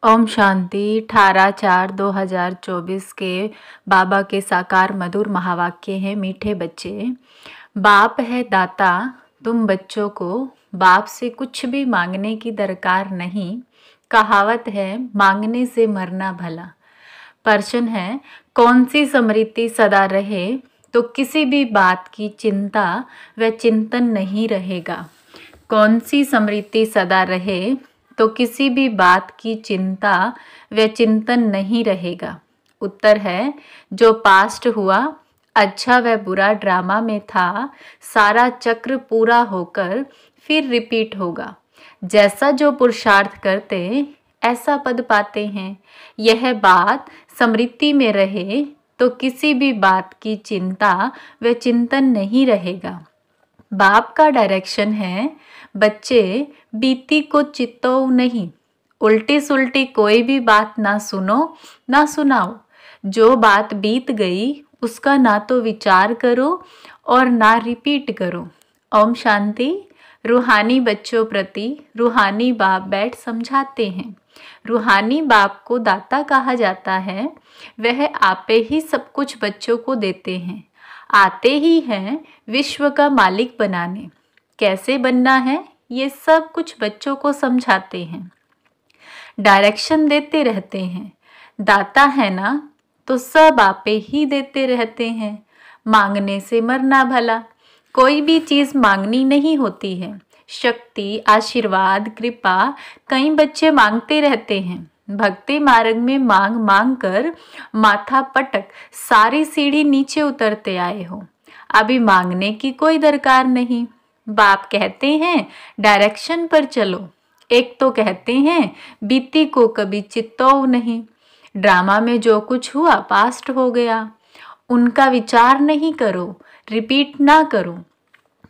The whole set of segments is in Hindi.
ओम शांति। 18/4/2024 के बाबा के साकार मधुर महावाक्य हैं। मीठे बच्चे, बाप है दाता, तुम बच्चों को बाप से कुछ भी मांगने की दरकार नहीं। कहावत है, मांगने से मरना भला। प्रश्न है, कौन सी स्मृति सदा रहे तो किसी भी बात की चिंता व चिंतन नहीं रहेगा। कौन सी स्मृति सदा रहे तो किसी भी बात की चिंता व चिंतन नहीं रहेगा। उत्तर है, जो पास्ट हुआ अच्छा व बुरा ड्रामा में था, सारा चक्र पूरा होकर फिर रिपीट होगा। जैसा जो पुरुषार्थ करते ऐसा पद पाते हैं। यह बात स्मृति में रहे तो किसी भी बात की चिंता व चिंतन नहीं रहेगा। बाप का डायरेक्शन है, बच्चे बीती को चितो नहीं, उल्टी सुल्टी कोई भी बात ना सुनो ना सुनाओ। जो बात बीत गई उसका ना तो विचार करो और ना रिपीट करो। ओम शांति। रूहानी बच्चों प्रति रूहानी बाप बैठ समझाते हैं। रूहानी बाप को दाता कहा जाता है। वह आपे ही सब कुछ बच्चों को देते हैं। आते ही हैं विश्व का मालिक बनाने। कैसे बनना है ये सब कुछ बच्चों को समझाते हैं, डायरेक्शन देते रहते हैं। दाता है ना तो सब आपे ही देते रहते हैं। मांगने से मरना भला। कोई भी चीज़ मांगनी नहीं होती है। शक्ति, आशीर्वाद, कृपा कई बच्चे मांगते रहते हैं। भक्ति मार्ग में मांग मांग कर माथा पटक सारी सीढ़ी नीचे उतरते आए हो। अभी मांगने की कोई दरकार नहीं। बाप कहते हैं डायरेक्शन पर चलो। एक तो कहते हैं बीती को कभी चित्तो नहीं। ड्रामा में जो कुछ हुआ पास्ट हो गया, उनका विचार नहीं करो, रिपीट ना करो।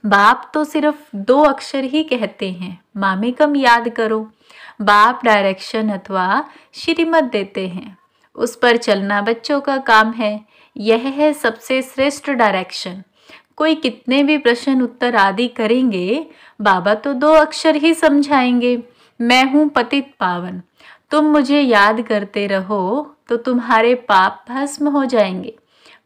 बाप तो सिर्फ 2 अक्षर ही कहते हैं, मामेकम याद करो। बाप डायरेक्शन अथवा श्रीमत देते हैं, उस पर चलना बच्चों का काम है। यह है सबसे श्रेष्ठ डायरेक्शन। कोई कितने भी प्रश्न उत्तर आदि करेंगे, बाबा तो 2 अक्षर ही समझाएंगे, मैं हूँ पतित पावन। तुम मुझे याद करते रहो तो तुम्हारे पाप भस्म हो जाएंगे।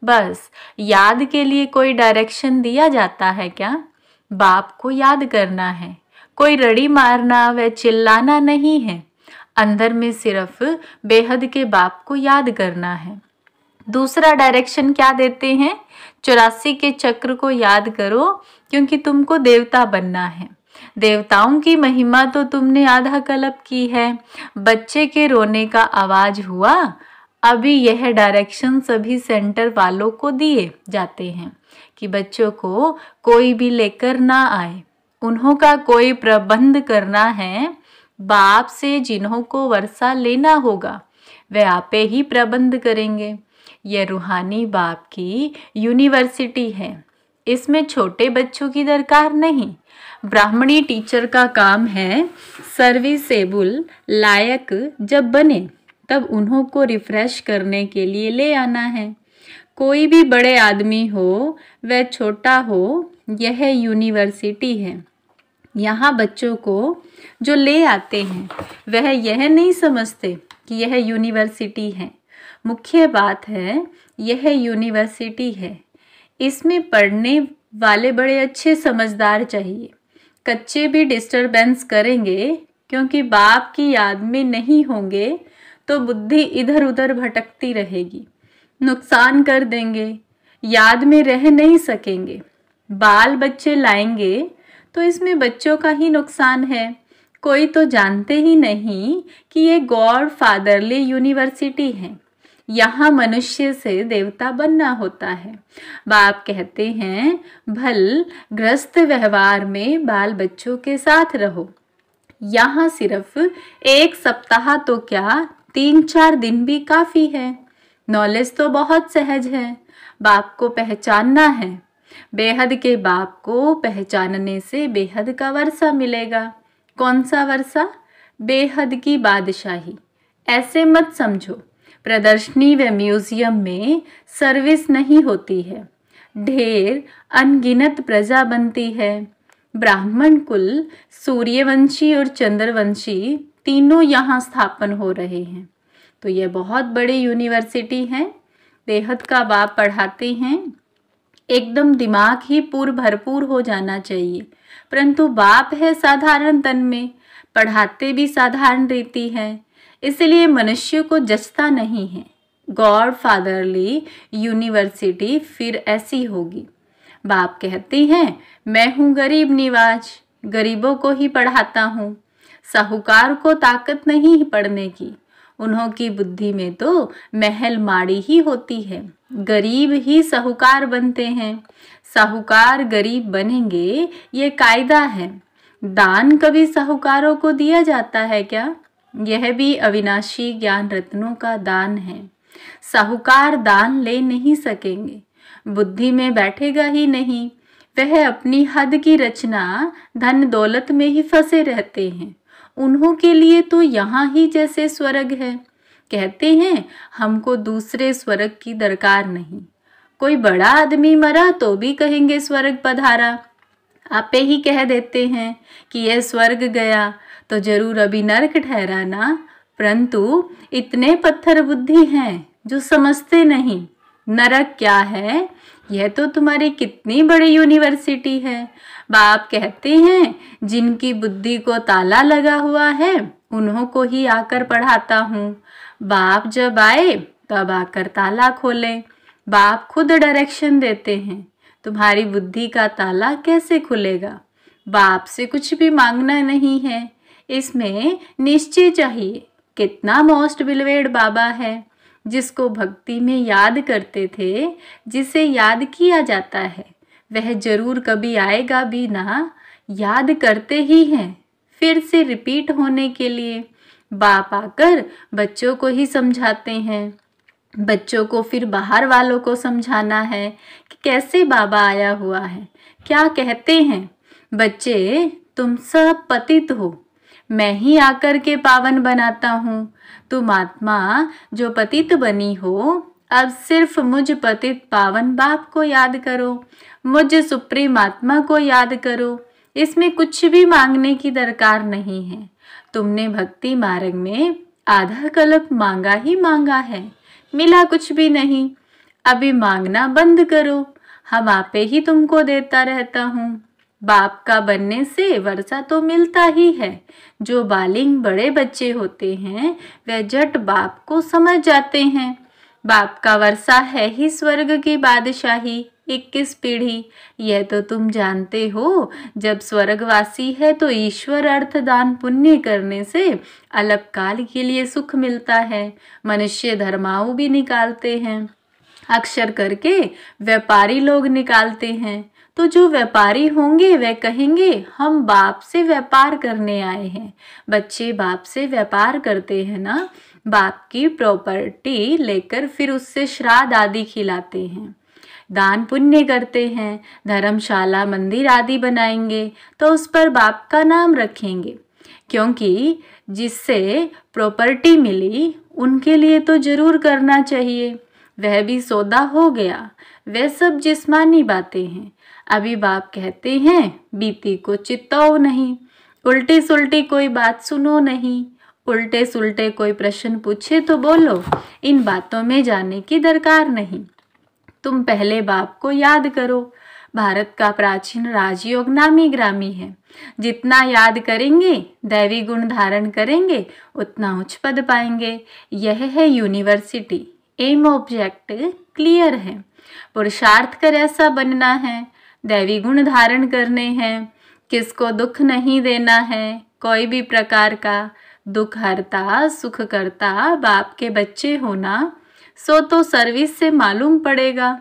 बस याद के लिए कोई डायरेक्शन दिया जाता है क्या? बाप को याद करना है। कोई रड़ी मारना व चिल्लाना नहीं है। अंदर में सिर्फ बेहद के बाप को याद करना है। दूसरा डायरेक्शन क्या देते हैं? 84 के चक्र को याद करो, क्योंकि तुमको देवता बनना है। देवताओं की महिमा तो तुमने आधा कल्प की है। बच्चे के रोने का आवाज हुआ। अभी यह डायरेक्शन सभी सेंटर वालों को दिए जाते हैं कि बच्चों को कोई भी लेकर ना आए। उन्हों का कोई प्रबंध करना है। बाप से जिन्हों को वर्षा लेना होगा वे आपे ही प्रबंध करेंगे। यह रूहानी बाप की यूनिवर्सिटी है। इसमें छोटे बच्चों की दरकार नहीं। ब्राह्मणी टीचर का काम है सर्विसेबल, लायक जब बने तब उन्हों को रिफ्रेश करने के लिए ले आना है। कोई भी बड़े आदमी हो वह छोटा हो, यह यूनिवर्सिटी है। यहाँ बच्चों को जो ले आते हैं वह यह नहीं समझते कि यह यूनिवर्सिटी है। मुख्य बात है यह यूनिवर्सिटी है। इसमें पढ़ने वाले बड़े अच्छे समझदार चाहिए। कच्चे भी डिस्टरबेंस करेंगे, क्योंकि बाप की याद में नहीं होंगे तो बुद्धि इधर उधर भटकती रहेगी। नुकसान कर देंगे, याद में रह नहीं सकेंगे। बाल बच्चे लाएंगे तो इसमें बच्चों का ही नुकसान है। कोई तो जानते ही नहीं कि ये गॉड फादरली यूनिवर्सिटी है। यहाँ मनुष्य से देवता बनना होता है। बाप कहते हैं भल ग्रस्त व्यवहार में बाल बच्चों के साथ रहो। यहाँ सिर्फ 1 सप्ताह तो क्या 3-4 दिन भी काफ़ी है। नॉलेज तो बहुत सहज है। बाप को पहचानना है। बेहद के बाप को पहचानने से बेहद का वर्षा मिलेगा। कौन सा वर्षा? बेहद की बादशाही। ऐसे मत समझो प्रदर्शनी व म्यूजियम में सर्विस नहीं होती है। ढेर अनगिनत प्रजा बनती है। ब्राह्मण कुल सूर्यवंशी और चंद्रवंशी तीनों यहाँ स्थापन हो रहे हैं। तो यह बहुत बड़ी यूनिवर्सिटी है। बेहद का बाप पढ़ाते हैं, एकदम दिमाग ही पूर्ण भरपूर हो जाना चाहिए, परंतु बाप है साधारण तन में, पढ़ाते भी साधारण रीति है, इसलिए मनुष्य को जचता नहीं है। गॉड फादरली यूनिवर्सिटी फिर ऐसी होगी। बाप कहते हैं, मैं हूँ गरीब निवाज, गरीबों को ही पढ़ाता हूँ। साहूकार को ताकत नहीं पढ़ने की, उन्हों की बुद्धि में तो महल माड़ी ही होती है। गरीब ही साहूकार बनते हैं, साहूकार गरीब बनेंगे, ये कायदा है। दान कभी साहूकारों को दिया जाता है क्या? यह भी अविनाशी ज्ञान रत्नों का दान है। साहूकार दान ले नहीं सकेंगे, बुद्धि में बैठेगा ही नहीं। वह अपनी हद की रचना धन दौलत में ही फंसे रहते हैं। उन्हों के लिए तो यहाँ ही जैसे स्वर्ग है। कहते हैं, हमको दूसरे स्वर्ग की दरकार नहीं। कोई बड़ा आदमी मरा तो भी कहेंगे स्वर्ग पधारा। आपे ही कह देते हैं कि यह स्वर्ग गया तो जरूर अभी नरक ठहरा ना। परंतु इतने पत्थर बुद्धि हैं जो समझते नहीं नरक क्या है। यह तो तुम्हारी कितनी बड़ी यूनिवर्सिटी है। बाप कहते हैं, जिनकी बुद्धि को ताला लगा हुआ है उन्हों को ही आकर पढ़ाता हूँ। बाप जब आए तब आकर ताला खोले। बाप खुद डायरेक्शन देते हैं, तुम्हारी बुद्धि का ताला कैसे खुलेगा। बाप से कुछ भी मांगना नहीं है, इसमें निश्चय चाहिए। कितना मोस्ट बिलवेड बाबा है, जिसको भक्ति में याद करते थे, जिसे याद किया जाता है वह जरूर कभी आएगा भी ना। याद करते ही हैं, फिर से रिपीट होने के लिए। बाप आकर बच्चों को ही समझाते हैं, बच्चों को फिर बाहर वालों को समझाना है कि कैसे बाबा आया हुआ है। क्या कहते हैं, बच्चे तुम सब पतित हो, मैं ही आकर के पावन बनाता हूँ। तुम आत्मा जो पतित बनी हो, अब सिर्फ मुझ पतित पावन बाप को याद करो, मुझ सुप्रीम आत्मा को याद करो। इसमें कुछ भी मांगने की दरकार नहीं है। तुमने भक्ति मार्ग में आधा कल्प मांगा ही मांगा है, मिला कुछ भी नहीं। अभी मांगना बंद करो, हम आपे ही तुमको देता रहता हूँ। बाप का बनने से वर्षा तो मिलता ही है। जो बालिंग बड़े बच्चे होते हैं वह जट बाप को समझ जाते हैं। बाप का वर्षा है ही स्वर्ग की बादशाही, 21 पीढ़ी। यह तो तुम जानते हो। जब स्वर्गवासी है तो ईश्वर अर्थ दान पुण्य करने से अल्पकाल के लिए सुख मिलता है। मनुष्य धर्माऊ भी निकालते हैं, अक्षर करके व्यापारी लोग निकालते हैं। तो जो व्यापारी होंगे वे कहेंगे, हम बाप से व्यापार करने आए हैं। बच्चे बाप से व्यापार करते हैं ना, बाप की प्रॉपर्टी लेकर फिर उससे श्राद्ध आदि खिलाते हैं, दान पुण्य करते हैं, धर्मशाला मंदिर आदि बनाएंगे तो उस पर बाप का नाम रखेंगे, क्योंकि जिससे प्रॉपर्टी मिली उनके लिए तो जरूर करना चाहिए। वह भी सौदा हो गया। वह सब जिस्मानी बातें हैं। अभी बाप कहते हैं, बीती को चित्ताओ नहीं, उल्टी सुल्टी कोई बात सुनो नहीं। उल्टे सुल्टे कोई प्रश्न पूछे तो बोलो, इन बातों में जाने की दरकार नहीं। तुम पहले बाप को याद करो। भारत का प्राचीन राजयोग नामी ग्रामी है। जितना याद करेंगे, दैवी गुण धारण करेंगे, उतना उच्च पद पाएंगे। यह है यूनिवर्सिटी। एम ऑब्जेक्ट क्लियर है। पुरुषार्थ कर ऐसा बनना है, दैवी गुण धारण करने हैं, किसको दुख नहीं देना है, कोई भी प्रकार का। दुख हरता सुख करता बाप के बच्चे होना, सो तो सर्विस से मालूम पड़ेगा।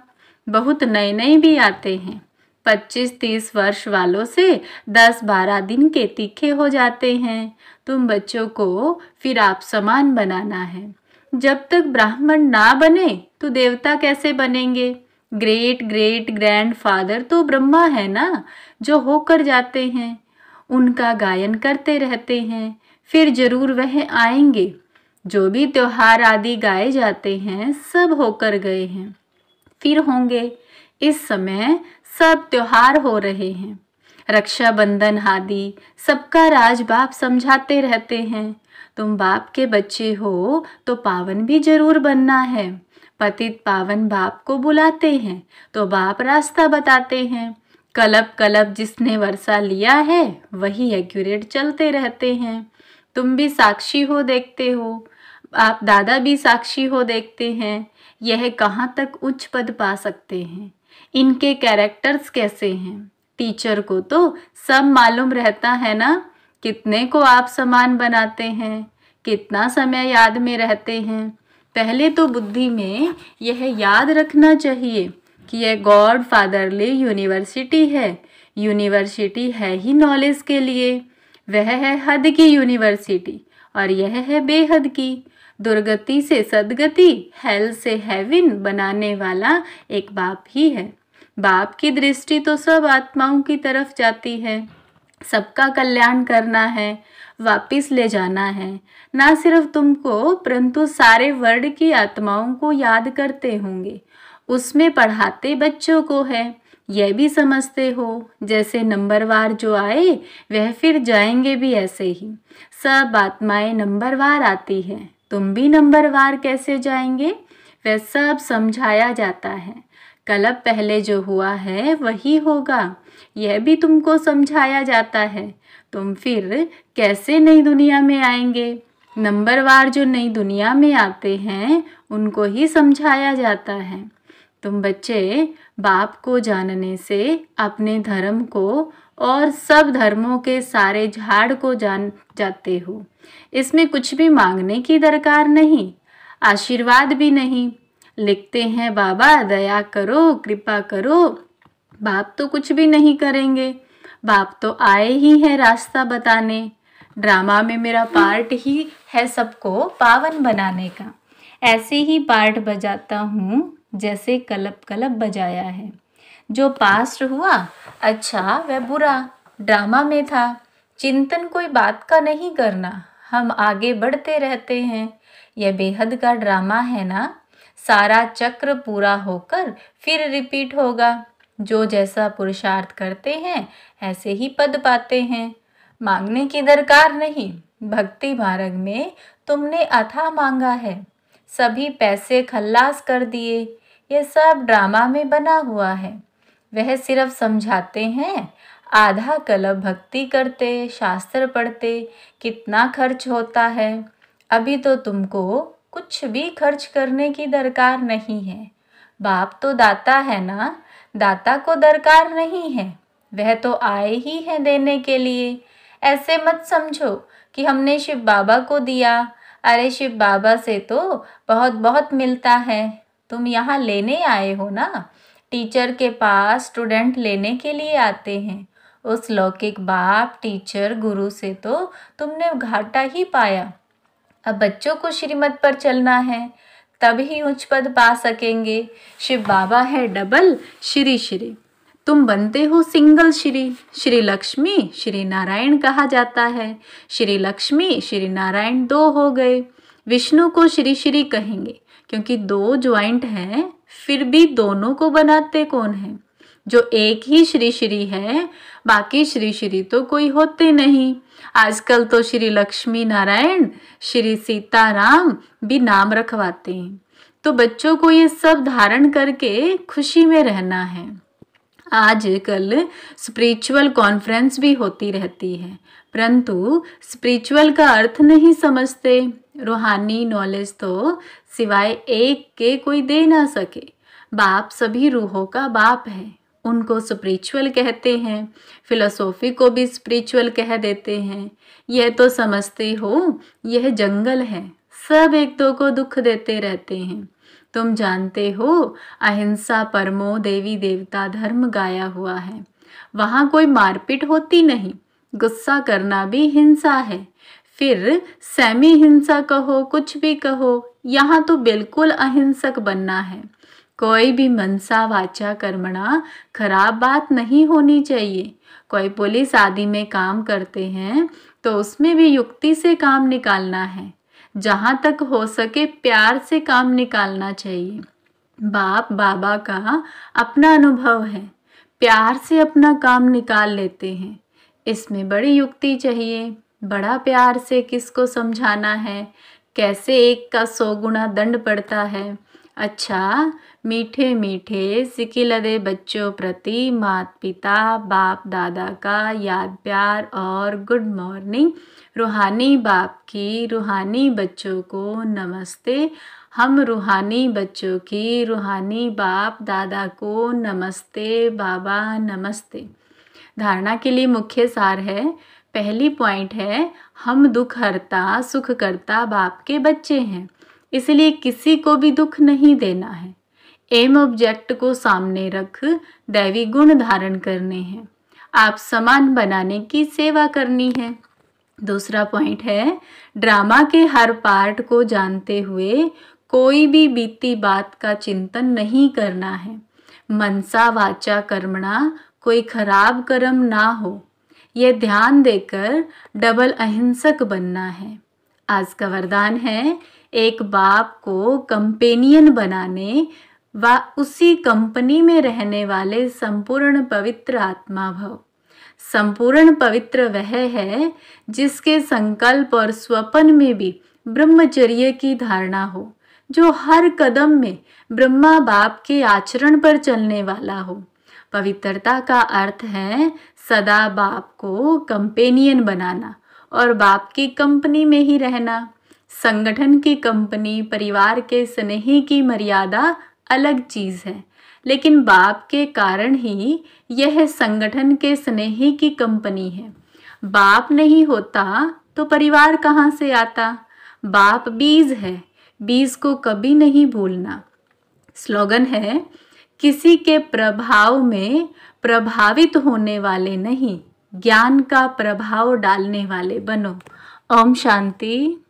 बहुत नए नए भी आते हैं, 25-30 वर्ष वालों से 10-12 दिन के तीखे हो जाते हैं। तुम बच्चों को फिर आप समान बनाना है। जब तक ब्राह्मण ना बने तो देवता कैसे बनेंगे। ग्रेट ग्रेट ग्रैंड फादर तो ब्रह्मा है ना, जो होकर जाते हैं, उनका गायन करते रहते हैं, फिर जरूर वह आएंगे। जो भी त्योहार आदि गाए जाते हैं सब होकर गए हैं, फिर होंगे। इस समय सब त्योहार हो रहे हैं, रक्षाबंधन आदि सबका राज बाप समझाते रहते हैं। तुम बाप के बच्चे हो तो पावन भी जरूर बनना है। पतित पावन बाप को बुलाते हैं तो बाप रास्ता बताते हैं। कलब कलब जिसने वर्षा लिया है वही एक्यूरेट चलते रहते हैं। तुम भी साक्षी हो, देखते हो, आप दादा भी साक्षी हो, देखते हैं। यह कहाँ तक उच्च पद पा सकते हैं। इनके कैरेक्टर्स कैसे हैं। टीचर को तो सब मालूम रहता है ना, कितने को आप समान बनाते हैं, कितना समय याद में रहते हैं। पहले तो बुद्धि में यह याद रखना चाहिए कि यह गॉड फादरली यूनिवर्सिटी है। यूनिवर्सिटी है ही नॉलेज के लिए। वह है हद की यूनिवर्सिटी और यह है बेहद की। दुर्गति से सदगति, हेल से हेवन बनाने वाला एक बाप ही है। बाप की दृष्टि तो सब आत्माओं की तरफ जाती है। सबका कल्याण करना है, वापिस ले जाना है। ना सिर्फ तुमको परंतु सारे वर्ल्ड की आत्माओं को याद करते होंगे। उसमें पढ़ाते बच्चों को है, यह भी समझते हो। जैसे नंबरवार जो आए वह फिर जाएंगे भी ऐसे ही। सब आत्माएं नंबरवार आती है, तुम भी नंबरवार कैसे जाएंगे, वह सब समझाया जाता है। कलब पहले जो हुआ है वही होगा, यह भी तुमको समझाया जाता है। तुम फिर कैसे नई दुनिया में आएंगे। नंबरवार जो नई दुनिया में आते हैं उनको ही समझाया जाता है। तुम बच्चे बाप को जानने से अपने धर्म को और सब धर्मों के सारे झाड़ को जान जाते हो। इसमें कुछ भी मांगने की दरकार नहीं, आशीर्वाद भी नहीं। लिखते हैं बाबा दया करो, कृपा करो। बाप तो कुछ भी नहीं करेंगे, बाप तो आए ही हैं रास्ता बताने। ड्रामा में मेरा पार्ट ही है सबको पावन बनाने का। ऐसे ही पार्ट बजाता हूँ जैसे कलब कलब बजाया है। जो पास्ट हुआ अच्छा वह बुरा ड्रामा में था। चिंतन कोई बात का नहीं करना, हम आगे बढ़ते रहते हैं। यह बेहद का ड्रामा है ना। सारा चक्र पूरा होकर फिर रिपीट होगा। जो जैसा पुरुषार्थ करते हैं ऐसे ही पद पाते हैं। मांगने की दरकार नहीं। भक्ति मार्ग में तुमने अथाह मांगा है, सभी पैसे खल्लास कर दिए। यह सब ड्रामा में बना हुआ है। वह सिर्फ समझाते हैं। आधा कलब भक्ति करते, शास्त्र पढ़ते, कितना खर्च होता है। अभी तो तुमको कुछ भी खर्च करने की दरकार नहीं है। बाप तो दाता है ना, दाता को दरकार नहीं है। वह तो आए ही हैं देने के लिए। ऐसे मत समझो कि हमने शिव बाबा को दिया। अरे शिव बाबा से तो बहुत बहुत मिलता है। तुम यहाँ लेने आए हो ना। टीचर के पास स्टूडेंट लेने के लिए आते हैं। उस लौकिक बाप, टीचर, गुरु से तो तुमने घाटा ही पाया। अब बच्चों को श्रीमत पर चलना है, तभी उच्च पद पा सकेंगे। शिव बाबा है डबल श्री श्री, तुम बनते हो सिंगल श्री। श्री लक्ष्मी श्री नारायण कहा जाता है। श्री लक्ष्मी श्री नारायण दो हो गए। विष्णु को श्री श्री कहेंगे क्योंकि दो ज्वाइंट हैं, फिर भी दोनों को बनाते कौन है। जो एक ही श्री श्री है, बाकी श्री श्री तो कोई होते नहीं। आजकल तो श्री लक्ष्मी नारायण, श्री सीताराम भी नाम रखवाते हैं। तो बच्चों को ये सब धारण करके खुशी में रहना है। आजकल स्पिरिचुअल कॉन्फ्रेंस भी होती रहती है, परंतु स्पिरिचुअल का अर्थ नहीं समझते। रूहानी नॉलेज तो सिवाय एक के कोई दे ना सके। बाप सभी रूहों का बाप है, उनको स्पिरिचुअल कहते हैं। फिलोसॉफी को भी स्पिरिचुअल कह देते हैं। यह तो समझते हो यह जंगल है, सब एक दो को दुख देते रहते हैं। तुम जानते हो अहिंसा परमो देवी देवता धर्म गाया हुआ है। वहाँ कोई मारपीट होती नहीं, गुस्सा करना भी हिंसा है। फिर सेमी हिंसा कहो, कुछ भी कहो, यहाँ तो बिल्कुल अहिंसक बनना है। कोई भी मनसा वाचा कर्मणा खराब बात नहीं होनी चाहिए। कोई पुलिस आदि में काम करते हैं तो उसमें भी युक्ति से काम निकालना है। जहाँ तक हो सके प्यार से काम निकालना चाहिए। बाप बाबा का अपना अनुभव है, प्यार से अपना काम निकाल लेते हैं। इसमें बड़ी युक्ति चाहिए। बड़ा प्यार से किसको समझाना है, कैसे एक का 100 गुना दंड पड़ता है। अच्छा, मीठे मीठे सिकिलदे बच्चों प्रति माता पिता बाप दादा का याद प्यार और गुड मॉर्निंग। रूहानी बाप की रूहानी बच्चों को नमस्ते। हम रूहानी बच्चों की रूहानी बाप दादा को नमस्ते बाबा नमस्ते। धारणा के लिए मुख्य सार है। पहली पॉइंट है, हम दुख हरता सुख करता बाप के बच्चे हैं, इसलिए किसी को भी दुख नहीं देना है। एम ऑब्जेक्ट को सामने रख दैवी गुण धारण करने हैं। आप समान बनाने की सेवा करनी है। दूसरा पॉइंट है, ड्रामा के हर पार्ट को जानते हुए कोई भी बीती बात का चिंतन नहीं करना है। मनसा वाचा कर्मणा कोई खराब कर्म ना हो, यह ध्यान देकर डबल अहिंसक बनना है। आज का वरदान है, एक बाप को कंपेनियन बनाने व उसी कंपनी में रहने वाले संपूर्ण पवित्र आत्मा भव। संपूर्ण पवित्र वह है जिसके संकल्प और स्वप्न में भी ब्रह्मचर्य की धारणा हो, जो हर कदम में ब्रह्मा बाप के आचरण पर चलने वाला हो। पवित्रता का अर्थ है सदा बाप को कंपेनियन बनाना और बाप की कंपनी में ही रहना। संगठन की कंपनी, परिवार के स्नेह की मर्यादा अलग चीज है, लेकिन बाप के कारण ही यह संगठन के स्नेह की कंपनी है। बाप नहीं होता तो परिवार कहाँ से आता। बाप बीज है, बीज को कभी नहीं भूलना। स्लोगन है, किसी के प्रभाव में प्रभावित होने वाले नहीं, ज्ञान का प्रभाव डालने वाले बनो। ओम शांति।